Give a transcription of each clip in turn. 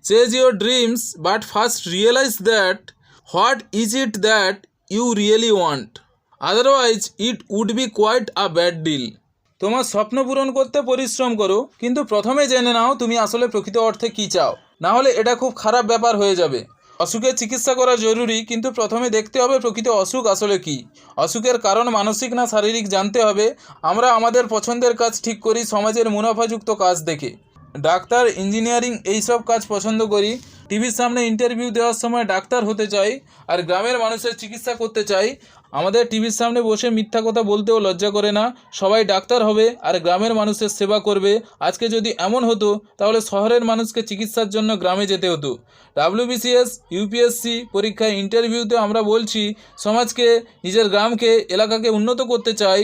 Chase your dreams but first realise that what is it that you really want, otherwise it would be quite a bad deal. তোমার স্বপ্ন পূরণ করতে পরিশ্রম করো, কিন্তু প্রথমে জেনে নাও তুমি আসলে প্রকৃত অর্থে কী চাও, না হলে এটা খুব খারাপ ব্যাপার হয়ে যাবে। অসুখের চিকিৎসা করা জরুরি, কিন্তু প্রথমে দেখতে হবে প্রকৃত অসুখ আসলে কী। অসুখের কারণ মানসিক না শারীরিক জানতে হবে। আমরা আমাদের পছন্দের কাজ ঠিক করি সমাজের মুনাফাযুক্ত কাজ দেখে। ডাক্তার, ইঞ্জিনিয়ারিং এইসব কাজ পছন্দ করি। টিভির সামনে ইন্টারভিউ দেওয়ার সময় ডাক্তার হতে চাই, আর গ্রামের মানুষের চিকিৎসা করতে চাই। আমাদের টিভির সামনে বসে মিথ্যা কথা বলতেও লজ্জা করে না। সবাই ডাক্তার হবে আর গ্রামের মানুষের সেবা করবে। আজকে যদি এমন হতো তাহলে শহরের মানুষকে চিকিৎসার জন্য গ্রামে যেতে হতো। WBCS, UPSC পরীক্ষায় ইন্টারভিউতে আমরা বলছি সমাজকে, নিজের গ্রামকে, এলাকাকে উন্নত করতে চাই,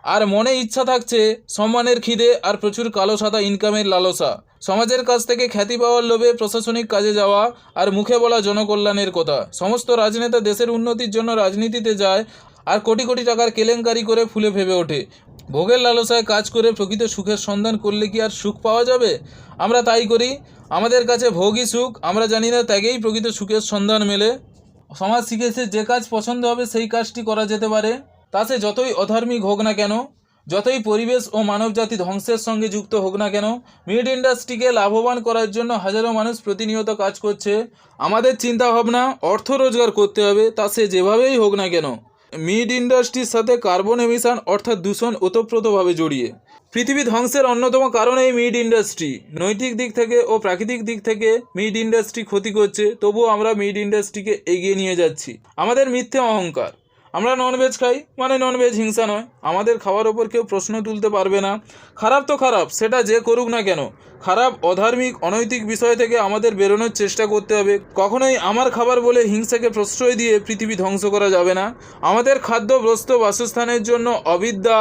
আর মনে ইচ্ছা থাকছে সম্মানের খিদে আর প্রচুর কালো সাদা ইনকামের লালসা। সমাজের কাছ থেকে খ্যাতি পাওয়ার লোভে প্রশাসনিক কাজে যাওয়া, আর মুখে বলা জনকল্যাণের কথা। সমস্ত রাজনেতা দেশের উন্নতির জন্য রাজনীতিতে যায় আর কোটি কোটি টাকার কেলেঙ্কারি করে ফুলে ফেপে ওঠে। ভোগের লালসায় কাজ করে প্রকৃত সুখের সন্ধান করলে কি আর সুখ পাওয়া যাবে? আমরা তাই করি। আমাদের কাছে ভোগই সুখ। আমরা জানি না ত্যাগেই প্রকৃত সুখের সন্ধান মেলে। সমাজ শিখেছে যে কাজ পছন্দ হবে সেই কাজটি করা যেতে পারে, তা সে যতই অধার্মিক হোক না কেন, যতই পরিবেশ ও মানবজাতি ধ্বংসের সঙ্গে যুক্ত হোক না কেন। মিড ইন্ডাস্ট্রিকে লাভবান করার জন্য হাজারো মানুষ প্রতিনিয়ত কাজ করছে। আমাদের চিন্তাভাবনা অর্থ রোজগার করতে হবে, তা সে যেভাবেই হোক না কেন। মিড ইন্ডাস্ট্রির সাথে কার্বন এমিশন অর্থাৎ দূষণ ওতপ্রোতভাবে জড়িয়ে। পৃথিবী ধ্বংসের অন্যতম কারণ এই মিড ইন্ডাস্ট্রি। নৈতিক দিক থেকে ও প্রাকৃতিক দিক থেকে মিড ইন্ডাস্ট্রি ক্ষতি করছে, তবুও আমরা মিড ইন্ডাস্ট্রিকে এগিয়ে নিয়ে যাচ্ছি। আমাদের মিথ্যে অহংকার। আমরা ননভেজ খাই মানে ননভেজ হিংসা নয়। আমাদের খাওয়ার ওপর কেউ প্রশ্ন তুলতে পারবে না। খারাপ তো খারাপ, সেটা যে করুক না কেন। খারাপ, অধার্মিক, অনৈতিক বিষয় থেকে আমাদের বেরোনোর চেষ্টা করতে হবে। কখনোই আমার খাবার বলে হিংসাকে প্রশ্রয় দিয়ে পৃথিবী ধ্বংস করা যাবে না। আমাদের খাদ্য, বস্ত্র, বাসস্থানের জন্য অবিদ্যা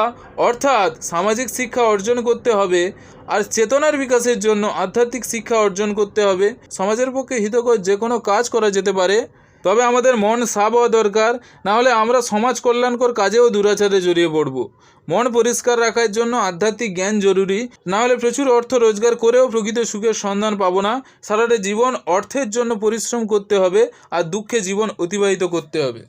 অর্থাৎ সামাজিক শিক্ষা অর্জন করতে হবে, আর চেতনার বিকাশের জন্য আধ্যাত্মিক শিক্ষা অর্জন করতে হবে। সমাজের পক্ষে হিতকর যে কোনো কাজ করা যেতে পারে, তবে আমাদের মন সাফ হওয়া দরকার, না হলে আমরা সমাজ কল্যাণকর কাজেও দুরাচারে জড়িয়ে পড়ব। মন পরিষ্কার রাখার জন্য আধ্যাত্মিক জ্ঞান জরুরি, না হলে প্রচুর অর্থ রোজগার করেও প্রকৃত সুখের সন্ধান পাবো না। সারাটা জীবন অর্থের জন্য পরিশ্রম করতে হবে আর দুঃখে জীবন অতিবাহিত করতে হবে।